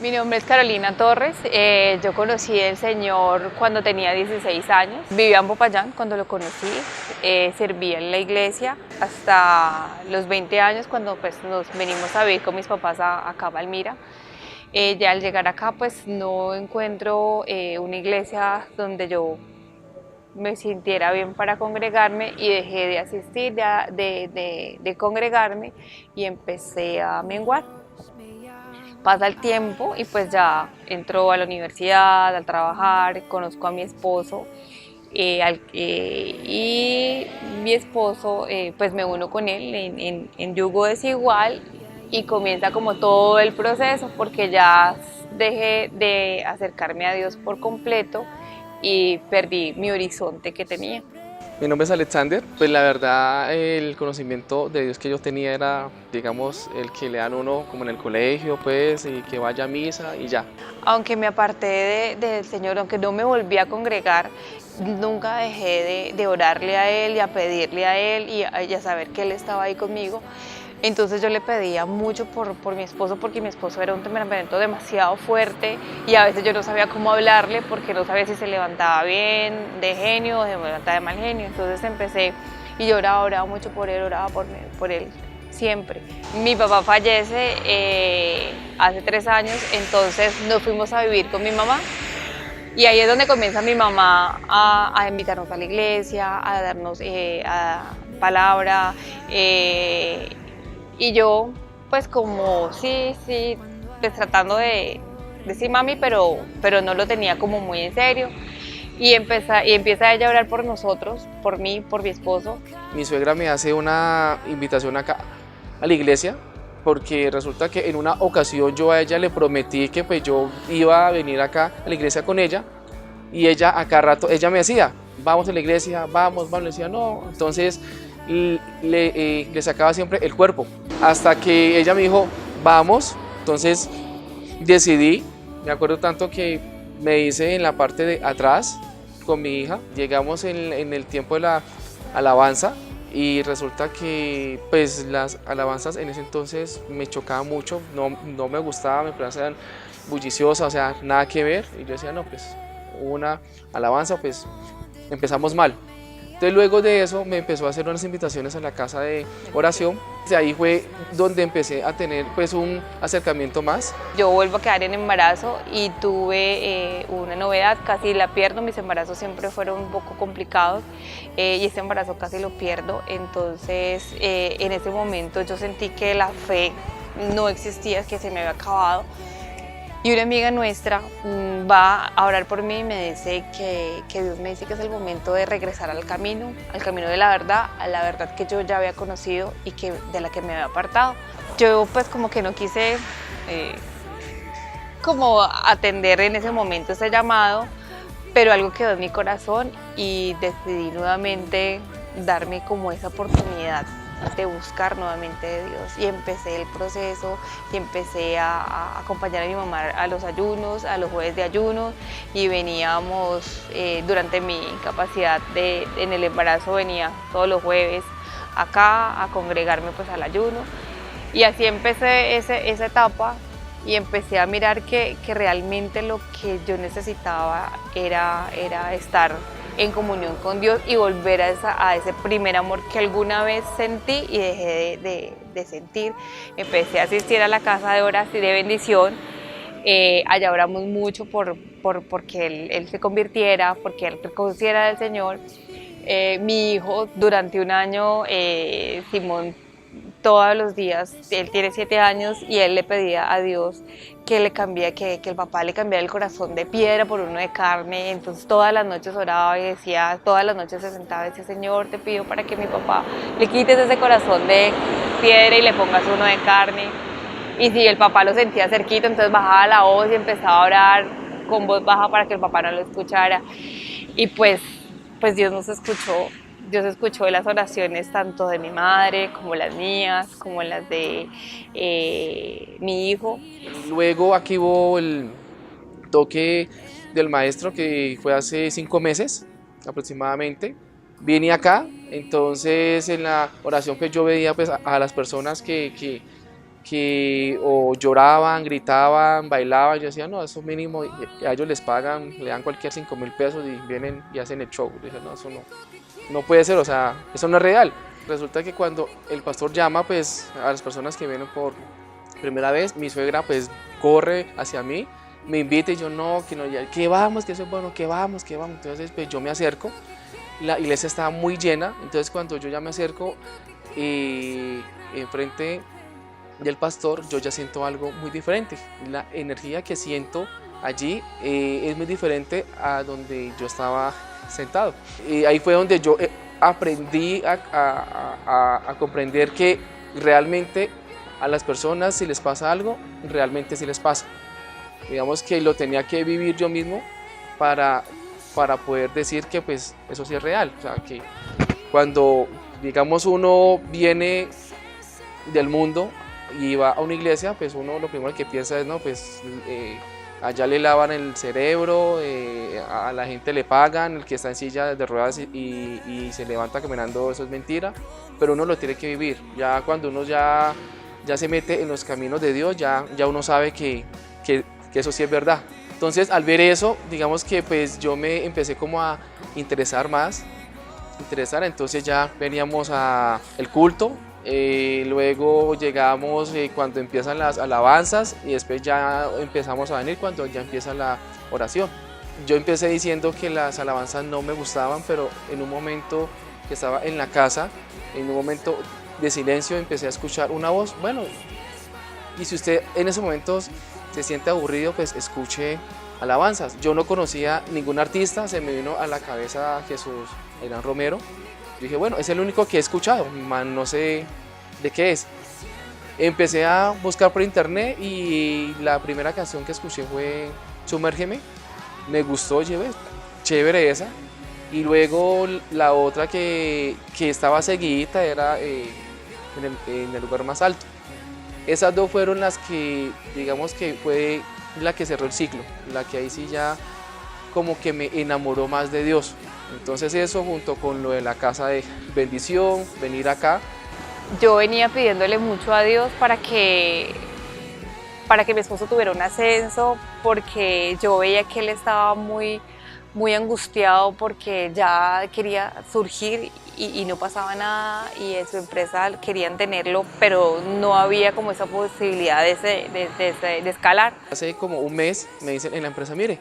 Mi nombre es Carolina Torres, yo conocí al Señor cuando tenía 16 años, vivía en Popayán cuando lo conocí, servía en la iglesia hasta los 20 años cuando pues, nos venimos a vivir con mis papás acá a Palmira. Ya al llegar acá pues no encuentro una iglesia donde yo me sintiera bien para congregarme y dejé de asistir, de congregarme y empecé a menguar. Pasa el tiempo y pues ya entro a la universidad, al trabajar, conozco a mi esposo y mi esposo pues me uno con él en yugo desigual y comienza como todo el proceso porque ya dejé de acercarme a Dios por completo y perdí mi horizonte que tenía. Mi nombre es Alexander, pues la verdad el conocimiento de Dios que yo tenía era, digamos, el que le dan uno como en el colegio, pues, y que vaya a misa y ya. Aunque me aparté del Señor, aunque no me volví a congregar, nunca dejé de orarle a Él y a pedirle a Él y a saber que Él estaba ahí conmigo. Entonces yo le pedía mucho por mi esposo, porque mi esposo era un temperamento demasiado fuerte y a veces yo no sabía cómo hablarle porque no sabía si se levantaba bien de genio o se levantaba de mal genio. Entonces empecé y yo oraba mucho por él, oraba por él siempre. Mi papá fallece hace 3 años, entonces nos fuimos a vivir con mi mamá. Y ahí es donde comienza mi mamá a invitarnos a la iglesia, a darnos palabra. Y yo, pues como sí, pues tratando de decir mami, pero no lo tenía como muy en serio. Y empieza ella a orar por nosotros, por mí, por mi esposo. Mi suegra me hace una invitación acá a la iglesia porque resulta que en una ocasión yo a ella le prometí que pues yo iba a venir acá a la iglesia con ella y ella a cada rato, ella me decía, vamos a la iglesia, vamos, le decía no, entonces le sacaba siempre el cuerpo hasta que ella me dijo, vamos, entonces decidí, me acuerdo tanto que me hice en la parte de atrás con mi hija, llegamos en el tiempo de la alabanza y resulta que pues las alabanzas en ese entonces me chocaban mucho, no me gustaba, me parecían bulliciosas, o sea, nada que ver y yo decía no, pues una alabanza, pues empezamos mal. Entonces luego de eso me empezó a hacer unas invitaciones a la casa de oración. De ahí fue donde empecé a tener pues un acercamiento más. Yo vuelvo a quedar en embarazo y tuve una novedad, casi la pierdo, mis embarazos siempre fueron un poco complicados y este embarazo casi lo pierdo, entonces en ese momento yo sentí que la fe no existía, que se me había acabado. Y una amiga nuestra va a orar por mí y me dice que Dios me dice que es el momento de regresar al camino de la verdad, a la verdad que yo ya había conocido y de la que me había apartado. Yo pues como que no quise como atender en ese momento ese llamado, pero algo quedó en mi corazón y decidí nuevamente darme como esa oportunidad de buscar nuevamente de Dios y empecé el proceso y empecé a acompañar a mi mamá a los ayunos, a los jueves de ayuno y veníamos durante mi incapacidad en el embarazo venía todos los jueves acá a congregarme pues al ayuno y así empecé esa etapa y empecé a mirar que realmente lo que yo necesitaba era estar en comunión con Dios y volver a ese primer amor que alguna vez sentí y dejé de sentir. Empecé a asistir a la casa de oración y de bendición. Allá oramos mucho porque él se convirtiera, porque él conociera del Señor. Mi hijo durante un año, Simón, todos los días, él tiene 7 años y él le pedía a Dios que le cambiara, que el papá le cambiara el corazón de piedra por uno de carne. Entonces todas las noches oraba y decía, todas las noches se sentaba y decía, Señor, te pido para que mi papá le quites ese corazón de piedra y le pongas uno de carne. Y si el papá lo sentía cerquito, entonces bajaba la voz y empezaba a orar con voz baja para que el papá no lo escuchara. Y pues Dios nos escuchó. Dios escuchó las oraciones tanto de mi madre como las mías, como las de mi hijo. Luego aquí hubo el toque del maestro que fue hace 5 meses aproximadamente. Vine acá, entonces en la oración pues yo veía pues a las personas que o lloraban, gritaban, bailaban. Yo decía, no, eso mínimo, y a ellos les pagan, le dan cualquier 5.000 pesos y vienen y hacen el show. Yo decía, no, eso no puede ser, o sea, eso no es real. Resulta que cuando el pastor llama pues a las personas que vienen por primera vez, mi suegra pues corre hacia mí, me invita y yo no, ya, que vamos, que eso es bueno, que vamos. Entonces pues yo me acerco, la iglesia estaba muy llena, entonces cuando yo ya me acerco enfrente del pastor, yo ya siento algo muy diferente. La energía que siento allí es muy diferente a donde yo estaba sentado. Y ahí fue donde yo aprendí a comprender que realmente a las personas si les pasa algo, realmente sí les pasa. Digamos que lo tenía que vivir yo mismo para poder decir que pues eso sí es real. O sea, que cuando digamos uno viene del mundo y va a una iglesia, pues uno lo primero que piensa es, no, pues allá le lavan el cerebro, a la gente le pagan, el que está en silla de ruedas y se levanta caminando, eso es mentira, pero uno lo tiene que vivir. Ya cuando uno ya se mete en los caminos de Dios, ya uno sabe que eso sí es verdad. Entonces al ver eso, digamos que pues yo me empecé como a interesar más, entonces ya veníamos al culto. Luego llegamos cuando empiezan las alabanzas y después ya empezamos a venir cuando ya empieza la oración. Yo empecé diciendo que las alabanzas no me gustaban, pero en un momento que estaba en la casa, en un momento de silencio, empecé a escuchar una voz. Bueno, y si usted en esos momentos se siente aburrido, pues escuche alabanzas. Yo no conocía ningún artista, se me vino a la cabeza Jesús Airán Romero. Yo dije, bueno, es el único que he escuchado, no sé de qué es. Empecé a buscar por internet y la primera canción que escuché fue Sumérgeme. Me gustó, chévere esa. Y luego la otra que estaba seguidita era en el lugar más alto. Esas dos fueron las que, digamos que fue la que cerró el ciclo, la que ahí sí ya como que me enamoró más de Dios. Entonces eso junto con lo de la casa de bendición, venir acá. Yo venía pidiéndole mucho a Dios para que mi esposo tuviera un ascenso, porque yo veía que él estaba muy angustiado porque ya quería surgir y no pasaba nada, y en su empresa querían tenerlo, pero no había como esa posibilidad de escalar. Hace como un mes me dicen en la empresa, mire,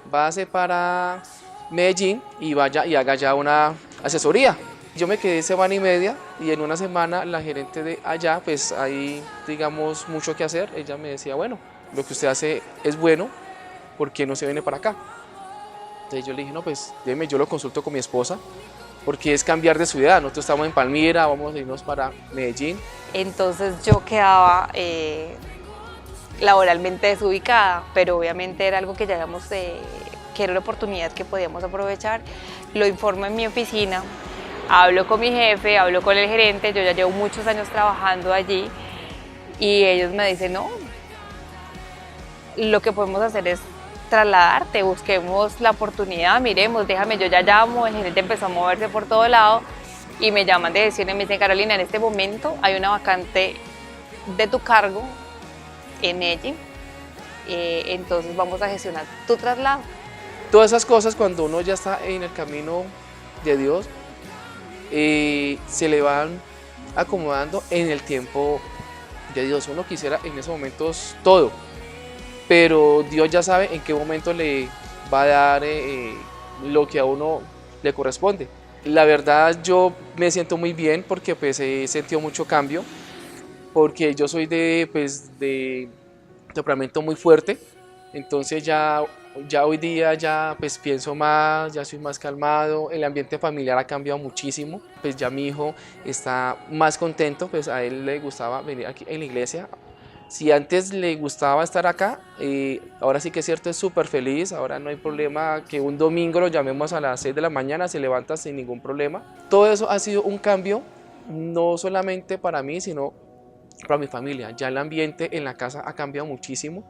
váyase para Medellín y vaya y haga ya una asesoría. Yo me quedé semana y media y en una semana la gerente de allá, pues hay digamos mucho que hacer. Ella me decía, bueno, lo que usted hace es bueno, ¿por qué no se viene para acá? Entonces yo le dije, no, pues déjeme, yo lo consulto con mi esposa, porque es cambiar de ciudad. Nosotros estamos en Palmira, vamos a irnos para Medellín. Entonces yo quedaba laboralmente desubicada, pero obviamente era algo que ya habíamos, que era una oportunidad que podíamos aprovechar. Lo informo en mi oficina, hablo con mi jefe, hablo con el gerente, yo ya llevo muchos años trabajando allí y ellos me dicen, no, lo que podemos hacer es trasladarte, busquemos la oportunidad, miremos, déjame, yo ya llamo. El gerente empezó a moverse por todo lado y me llaman de decirme, me dicen, Carolina, en este momento hay una vacante de tu cargo en Medellín, entonces vamos a gestionar tu traslado. Todas esas cosas cuando uno ya está en el camino de Dios, se le van acomodando en el tiempo de Dios. Uno quisiera en esos momentos todo, pero Dios ya sabe en qué momento le va a dar lo que a uno le corresponde. La verdad yo me siento muy bien porque pues he sentido mucho cambio, porque yo soy de temperamento muy fuerte, entonces ya hoy día ya pues pienso más, ya soy más calmado, el ambiente familiar ha cambiado muchísimo, pues ya mi hijo está más contento, pues a él le gustaba venir aquí en la iglesia. Si antes le gustaba estar acá, ahora sí que es cierto, es súper feliz. Ahora no hay problema que un domingo lo llamemos a las 6 de la mañana, se levanta sin ningún problema. Todo eso ha sido un cambio, no solamente para mí, sino para mi familia. Ya el ambiente en la casa ha cambiado muchísimo.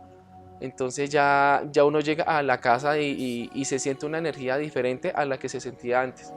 Entonces ya uno llega a la casa y se siente una energía diferente a la que se sentía antes.